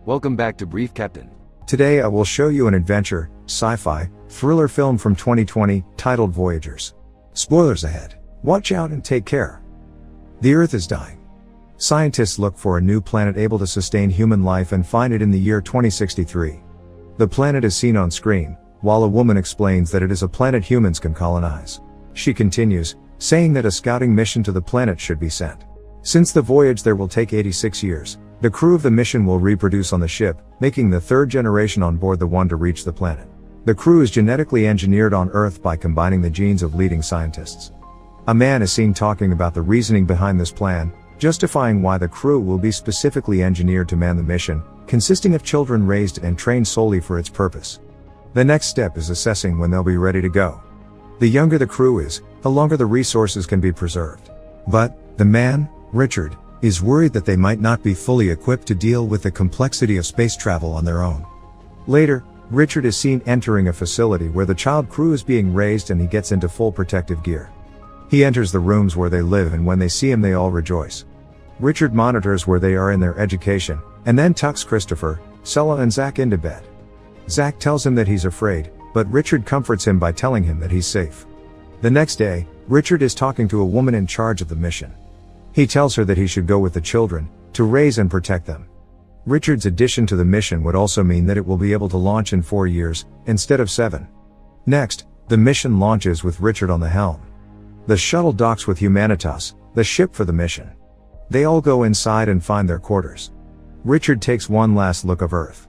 Welcome back to Brief Captain. Today I will show you an adventure, sci-fi, thriller film from 2020, titled Voyagers. Spoilers ahead. Watch out and take care. The Earth is dying. Scientists look for a new planet able to sustain human life and find it in the year 2063. The planet is seen on screen, while a woman explains that it is a planet humans can colonize. She continues, saying that a scouting mission to the planet should be sent. Since the voyage there will take 86 years, the crew of the mission will reproduce on the ship, making the third generation on board the one to reach the planet. The crew is genetically engineered on Earth by combining the genes of leading scientists. A man is seen talking about the reasoning behind this plan, justifying why the crew will be specifically engineered to man the mission, consisting of children raised and trained solely for its purpose. The next step is assessing when they'll be ready to go. The younger the crew is, the longer the resources can be preserved. But, the man, Richard, is worried that they might not be fully equipped to deal with the complexity of space travel on their own. Later, Richard is seen entering a facility where the child crew is being raised and he gets into full protective gear. He enters the rooms where they live and when they see him they all rejoice. Richard monitors where they are in their education, and then tucks Christopher, Sella and Zach into bed. Zach tells him that he's afraid, but Richard comforts him by telling him that he's safe. The next day, Richard is talking to a woman in charge of the mission. He tells her that he should go with the children, to raise and protect them. Richard's addition to the mission would also mean that it will be able to launch in 4 years, instead of 7. Next, the mission launches with Richard on the helm. The shuttle docks with Humanitas, the ship for the mission. They all go inside and find their quarters. Richard takes one last look of Earth.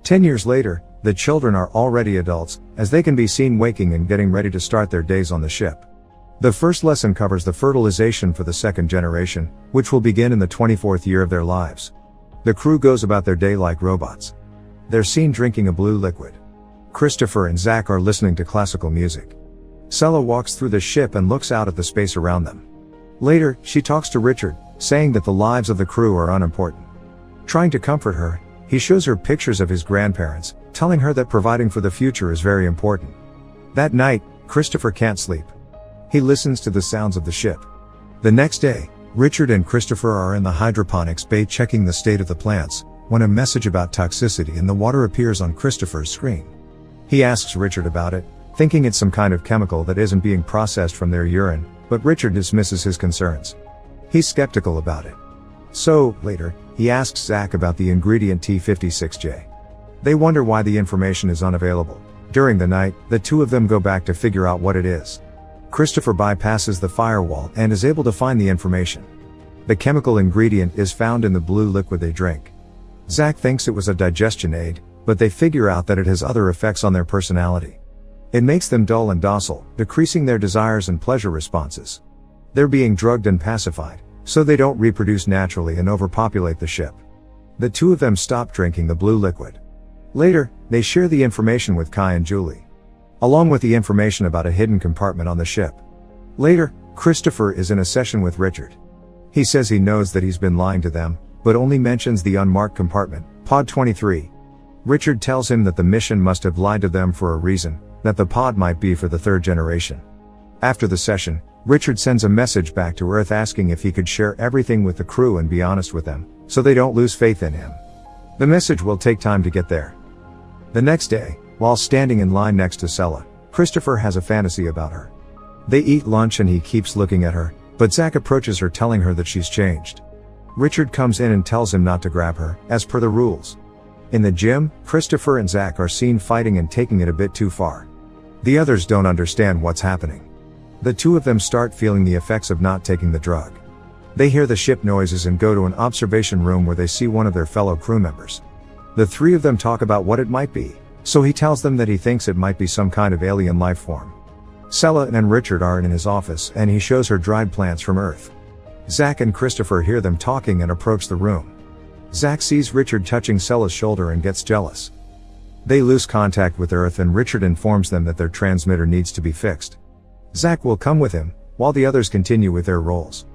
10 years later, the children are already adults, as they can be seen waking and getting ready to start their days on the ship. The first lesson covers the fertilization for the second generation, which will begin in the 24th year of their lives. The crew goes about their day like robots. They're seen drinking a blue liquid. Christopher and Zach are listening to classical music. Sella walks through the ship and looks out at the space around them. Later, she talks to Richard, saying that the lives of the crew are unimportant. Trying to comfort her, he shows her pictures of his grandparents, telling her that providing for the future is very important. That night, Christopher can't sleep. He listens to the sounds of the ship. The next day, Richard and Christopher are in the hydroponics bay checking the state of the plants, when a message about toxicity in the water appears on Christopher's screen. He asks Richard about it, thinking it's some kind of chemical that isn't being processed from their urine, but Richard dismisses his concerns. He's skeptical about it. So, later, he asks Zach about the ingredient T56J. They wonder why the information is unavailable. During the night, the two of them go back to figure out what it is. Christopher bypasses the firewall and is able to find the information. The chemical ingredient is found in the blue liquid they drink. Zach thinks it was a digestion aid, but they figure out that it has other effects on their personality. It makes them dull and docile, decreasing their desires and pleasure responses. They're being drugged and pacified, so they don't reproduce naturally and overpopulate the ship. The two of them stop drinking the blue liquid. Later, they share the information with Kai and Julie, along with the information about a hidden compartment on the ship. Later, Christopher is in a session with Richard. He says he knows that he's been lying to them, but only mentions the unmarked compartment, Pod 23. Richard tells him that the mission must have lied to them for a reason, that the pod might be for the third generation. After the session, Richard sends a message back to Earth asking if he could share everything with the crew and be honest with them, so they don't lose faith in him. The message will take time to get there. The next day, while standing in line next to Sella, Christopher has a fantasy about her. They eat lunch and he keeps looking at her, but Zach approaches her telling her that she's changed. Richard comes in and tells him not to grab her, as per the rules. In the gym, Christopher and Zach are seen fighting and taking it a bit too far. The others don't understand what's happening. The two of them start feeling the effects of not taking the drug. They hear the ship noises and go to an observation room where they see one of their fellow crew members. The three of them talk about what it might be, so he tells them that he thinks it might be some kind of alien life form. Sella and Richard are in his office and he shows her dried plants from Earth. Zach and Christopher hear them talking and approach the room. Zach sees Richard touching Sella's shoulder and gets jealous. They lose contact with Earth and Richard informs them that their transmitter needs to be fixed. Zach will come with him, while the others continue with their roles.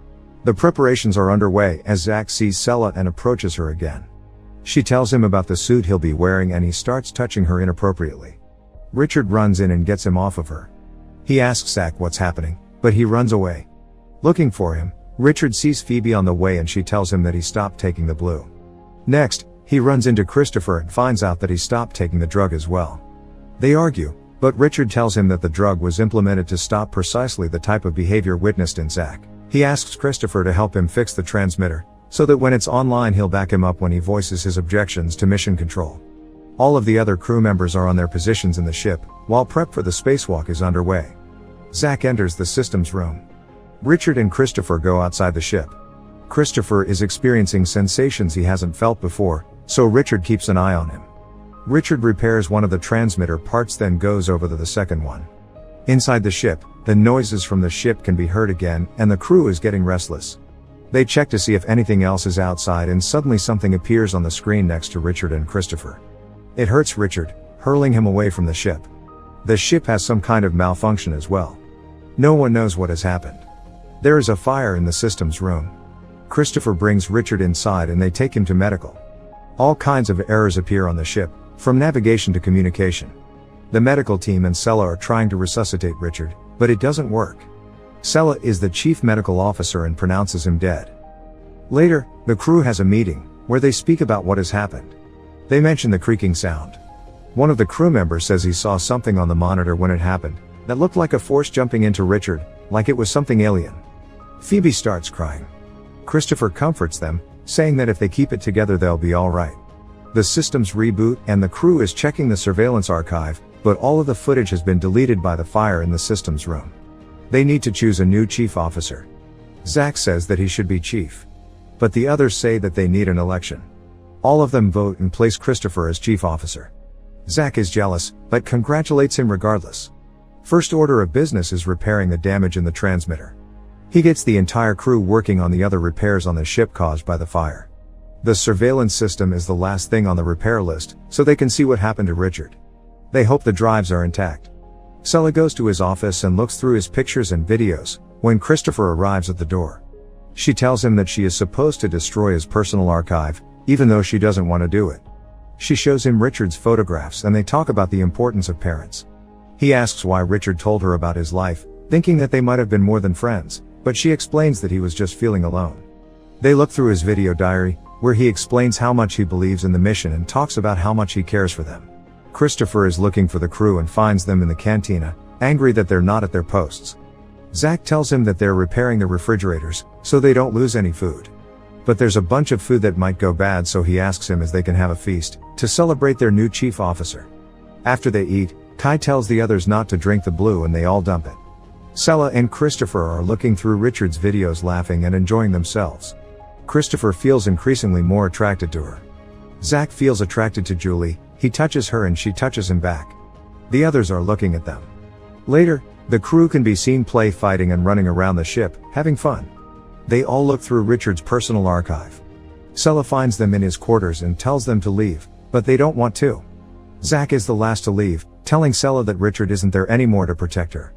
The preparations are underway as Zach sees Sella and approaches her again. She tells him about the suit he'll be wearing and he starts touching her inappropriately. Richard runs in and gets him off of her. He asks Zach what's happening, but he runs away. Looking for him, Richard sees Phoebe on the way and she tells him that he stopped taking the blue. Next, He runs into Christopher and finds out that he stopped taking the drug as well. They argue, but Richard tells him that the drug was implemented to stop precisely the type of behavior witnessed in Zach. He asks Christopher to help him fix the transmitter, so that when it's online he'll back him up when he voices his objections to mission control. All of the other crew members are on their positions in the ship, while prep for the spacewalk is underway. Zach enters the systems room. Richard and Christopher go outside the ship. Christopher is experiencing sensations he hasn't felt before, so Richard keeps an eye on him. Richard repairs one of the transmitter parts, then goes over to the second one. Inside the ship, the noises from the ship can be heard again, and the crew is getting restless. They check to see if anything else is outside, and suddenly something appears on the screen next to Richard and Christopher. It hurts Richard, hurling him away from the ship. The ship has some kind of malfunction as well. No one knows what has happened. There is a fire in the systems room. Christopher brings Richard inside and they take him to medical. All kinds of errors appear on the ship, from navigation to communication. The medical team and Sella are trying to resuscitate Richard, but it doesn't work. Sella is the chief medical officer and pronounces him dead. Later, the crew has a meeting, where they speak about what has happened. They mention the creaking sound. One of the crew members says he saw something on the monitor when it happened, that looked like a force jumping into Richard, like it was something alien. Phoebe starts crying. Christopher comforts them, saying that if they keep it together they'll be alright. The systems reboot and the crew is checking the surveillance archive, but all of the footage has been deleted by the fire in the systems room. They need to choose a new chief officer. Zach says that he should be chief. But the others say that they need an election. All of them vote and place Christopher as chief officer. Zach is jealous, but congratulates him regardless. First order of business is repairing the damage in the transmitter. He gets the entire crew working on the other repairs on the ship caused by the fire. The surveillance system is the last thing on the repair list, so they can see what happened to Richard. They hope the drives are intact. Sella goes to his office and looks through his pictures and videos, when Christopher arrives at the door. She tells him that she is supposed to destroy his personal archive, even though she doesn't want to do it. She shows him Richard's photographs and they talk about the importance of parents. He asks why Richard told her about his life, thinking that they might have been more than friends, but she explains that he was just feeling alone. They look through his video diary, where he explains how much he believes in the mission and talks about how much he cares for them. Christopher is looking for the crew and finds them in the cantina, angry that they're not at their posts. Zach tells him that they're repairing the refrigerators, so they don't lose any food. But there's a bunch of food that might go bad, so he asks him if they can have a feast, to celebrate their new chief officer. After they eat, Kai tells the others not to drink the blue and they all dump it. Sella and Christopher are looking through Richard's videos, laughing and enjoying themselves. Christopher feels increasingly more attracted to her. Zach feels attracted to Julie, he touches her and she touches him back. The others are looking at them. Later, the crew can be seen fighting and running around the ship, having fun. They all look through Richard's personal archive. Sella finds them in his quarters and tells them to leave, but they don't want to. Zach is the last to leave, telling Sella that Richard isn't there anymore to protect her.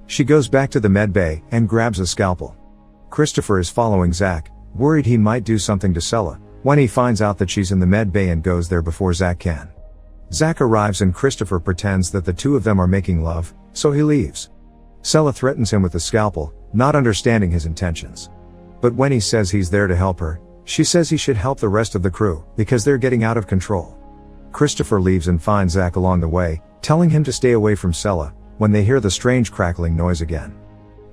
She goes back to the med bay and grabs a scalpel. Christopher is following Zach, worried he might do something to Sella, when he finds out that she's in the med bay and goes there before Zach can. Zach arrives and Christopher pretends that the two of them are making love, so he leaves. Sella threatens him with the scalpel, not understanding his intentions. But when he says he's there to help her, she says he should help the rest of the crew, because they're getting out of control. Christopher leaves and finds Zach along the way, telling him to stay away from Sella, when they hear the strange crackling noise again.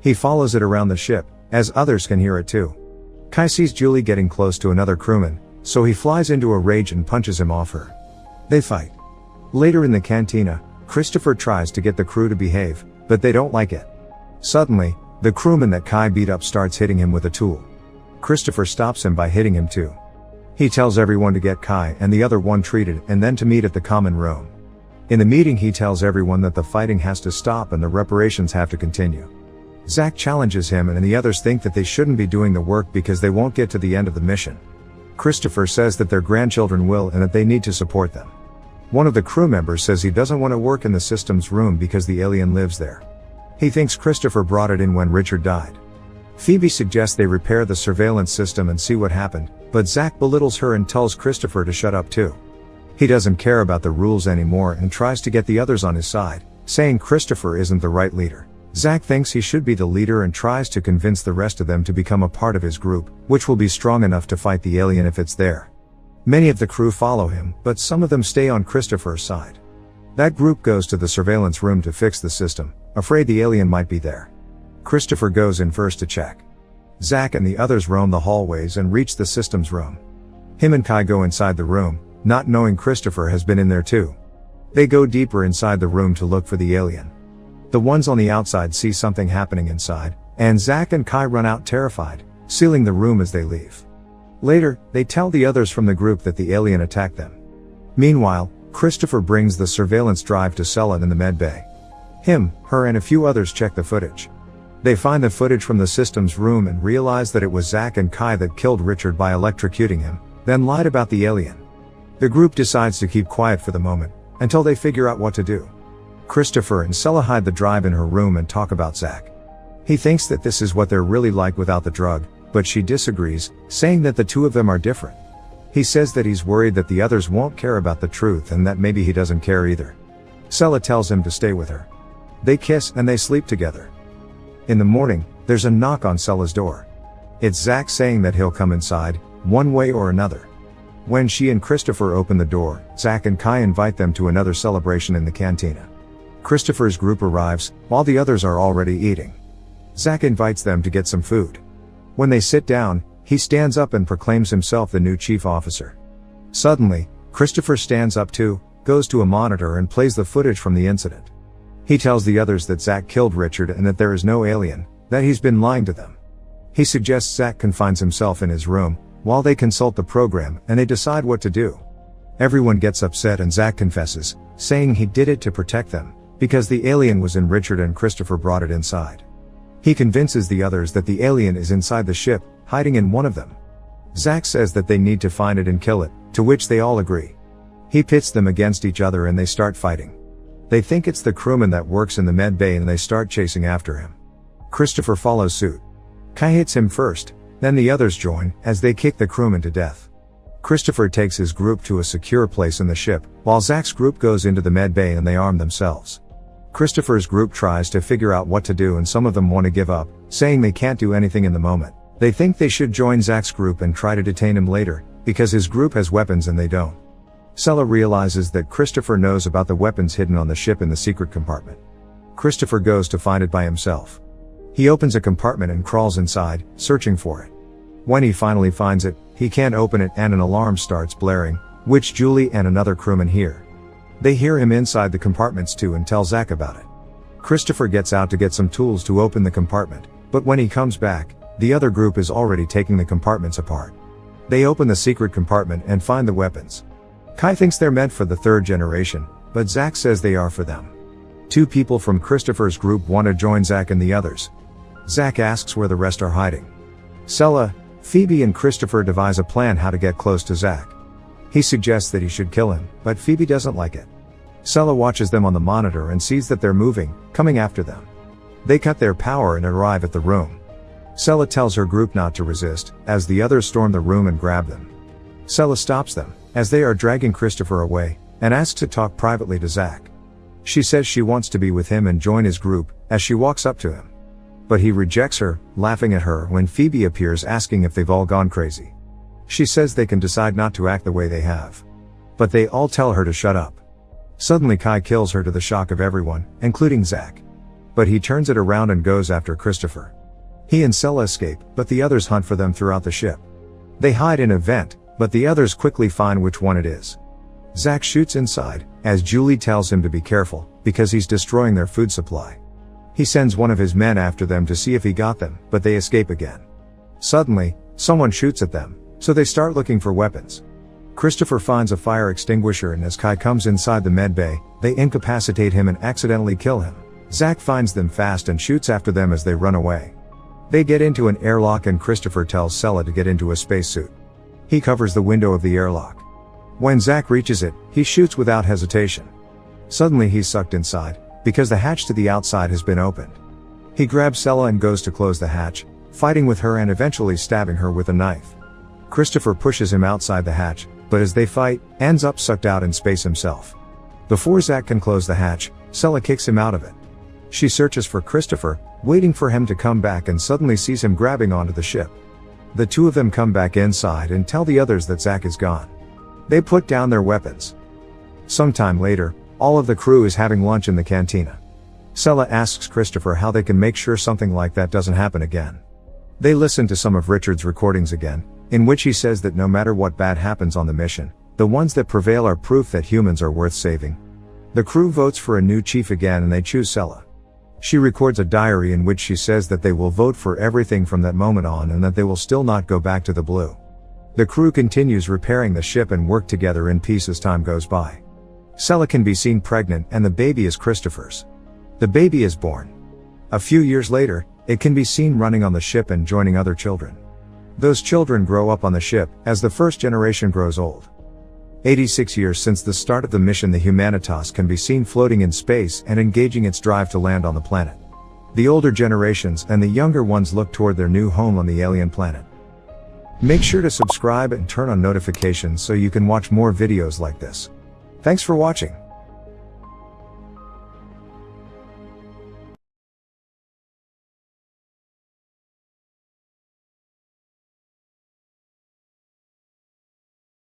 He follows it around the ship, as others can hear it too. Kai sees Julie getting close to another crewman, so he flies into a rage and punches him off her. They fight. Later in the cantina, Christopher tries to get the crew to behave, but they don't like it. Suddenly, the crewman that Kai beat up starts hitting him with a tool. Christopher stops him by hitting him too. He tells everyone to get Kai and the other one treated and then to meet at the common room. In the meeting he tells everyone that the fighting has to stop and the reparations have to continue. Zach challenges him and the others think that they shouldn't be doing the work because they won't get to the end of the mission. Christopher says that their grandchildren will and that they need to support them. One of the crew members says he doesn't want to work in the systems room because the alien lives there. He thinks Christopher brought it in when Richard died. Phoebe suggests they repair the surveillance system and see what happened, but Zach belittles her and tells Christopher to shut up too. He doesn't care about the rules anymore and tries to get the others on his side, saying Christopher isn't the right leader. Zach thinks he should be the leader and tries to convince the rest of them to become a part of his group, which will be strong enough to fight the alien if it's there. Many of the crew follow him, but some of them stay on Christopher's side. That group goes to the surveillance room to fix the system, afraid the alien might be there. Christopher goes in first to check. Zack and the others roam the hallways and reach the systems room. Him and Kai go inside the room, not knowing Christopher has been in there too. They go deeper inside the room to look for the alien. The ones on the outside see something happening inside, and Zack and Kai run out terrified, sealing the room as they leave. Later, they tell the others from the group that the alien attacked them. Meanwhile, Christopher brings the surveillance drive to Sella in the med bay. Him, her and a few others check the footage. They find the footage from the systems room and realize that it was Zack and Kai that killed Richard by electrocuting him, then lied about the alien. The group decides to keep quiet for the moment, until they figure out what to do. Christopher and Sella hide the drive in her room and talk about Zack. He thinks that this is what they're really like without the drug, but she disagrees, saying that the two of them are different. He says that he's worried that the others won't care about the truth and that maybe he doesn't care either. Sella tells him to stay with her. They kiss and they sleep together. In the morning, there's a knock on Sella's door. It's Zack saying that he'll come inside, one way or another. When she and Christopher open the door, Zack and Kai invite them to another celebration in the cantina. Christopher's group arrives, while the others are already eating. Zack invites them to get some food. When they sit down, he stands up and proclaims himself the new chief officer. Suddenly, Christopher stands up too, goes to a monitor and plays the footage from the incident. He tells the others that Zack killed Richard and that there is no alien, that he's been lying to them. He suggests Zack confines himself in his room, while they consult the program and they decide what to do. Everyone gets upset and Zack confesses, saying he did it to protect them, because the alien was in Richard and Christopher brought it inside. He convinces the others that the alien is inside the ship, hiding in one of them. Zack says that they need to find it and kill it, to which they all agree. He pits them against each other and they start fighting. They think it's the crewman that works in the med bay and they start chasing after him. Christopher follows suit. Kai hits him first, then the others join, as they kick the crewman to death. Christopher takes his group to a secure place in the ship, while Zack's group goes into the med bay and they arm themselves. Christopher's group tries to figure out what to do and some of them want to give up, saying they can't do anything in the moment. They think they should join Zack's group and try to detain him later, because his group has weapons and they don't. Sella realizes that Christopher knows about the weapons hidden on the ship in the secret compartment. Christopher goes to find it by himself. He opens a compartment and crawls inside, searching for it. When he finally finds it, he can't open it and an alarm starts blaring, which Julie and another crewman hear. They hear him inside the compartments too and tell Zack about it. Christopher gets out to get some tools to open the compartment, but when he comes back, the other group is already taking the compartments apart. They open the secret compartment and find the weapons. Kai thinks they're meant for the third generation, but Zack says they are for them. Two people from Christopher's group want to join Zack and the others. Zack asks where the rest are hiding. Sella, Phoebe and Christopher devise a plan how to get close to Zack. He suggests that he should kill him, but Phoebe doesn't like it. Sella watches them on the monitor and sees that they're moving, coming after them. They cut their power and arrive at the room. Sella tells her group not to resist, as the others storm the room and grab them. Sella stops them, as they are dragging Christopher away, and asks to talk privately to Zack. She says she wants to be with him and join his group, as she walks up to him. But he rejects her, laughing at her when Phoebe appears asking if they've all gone crazy. She says they can decide not to act the way they have. But they all tell her to shut up. Suddenly Kai kills her to the shock of everyone, including Zack. But he turns it around and goes after Christopher. He and Sella escape, but the others hunt for them throughout the ship. They hide in a vent, but the others quickly find which one it is. Zack shoots inside, as Julie tells him to be careful, because he's destroying their food supply. He sends one of his men after them to see if he got them, but they escape again. Suddenly, someone shoots at them, so they start looking for weapons. Christopher finds a fire extinguisher and as Kai comes inside the med bay, they incapacitate him and accidentally kill him. Zack finds them fast and shoots after them as they run away. They get into an airlock and Christopher tells Sella to get into a spacesuit. He covers the window of the airlock. When Zack reaches it, he shoots without hesitation. Suddenly he's sucked inside, because the hatch to the outside has been opened. He grabs Sella and goes to close the hatch, fighting with her and eventually stabbing her with a knife. Christopher pushes him outside the hatch, but as they fight, ends up sucked out in space himself. Before Zack can close the hatch, Sella kicks him out of it. She searches for Christopher, waiting for him to come back and suddenly sees him grabbing onto the ship. The two of them come back inside and tell the others that Zack is gone. They put down their weapons. Sometime later, all of the crew is having lunch in the cantina. Sella asks Christopher how they can make sure something like that doesn't happen again. They listen to some of Richard's recordings again, in which he says that no matter what bad happens on the mission, the ones that prevail are proof that humans are worth saving. The crew votes for a new chief again and they choose Sella. She records a diary in which she says that they will vote for everything from that moment on and that they will still not go back to the blue. The crew continues repairing the ship and work together in peace as time goes by. Sella can be seen pregnant and the baby is Christopher's. The baby is born. A few years later, it can be seen running on the ship and joining other children. Those children grow up on the ship, as the first generation grows old. 86 years since the start of the mission, the Humanitas can be seen floating in space and engaging its drive to land on the planet. The older generations and the younger ones look toward their new home on the alien planet. Make sure to subscribe and turn on notifications so you can watch more videos like this. Thanks for watching.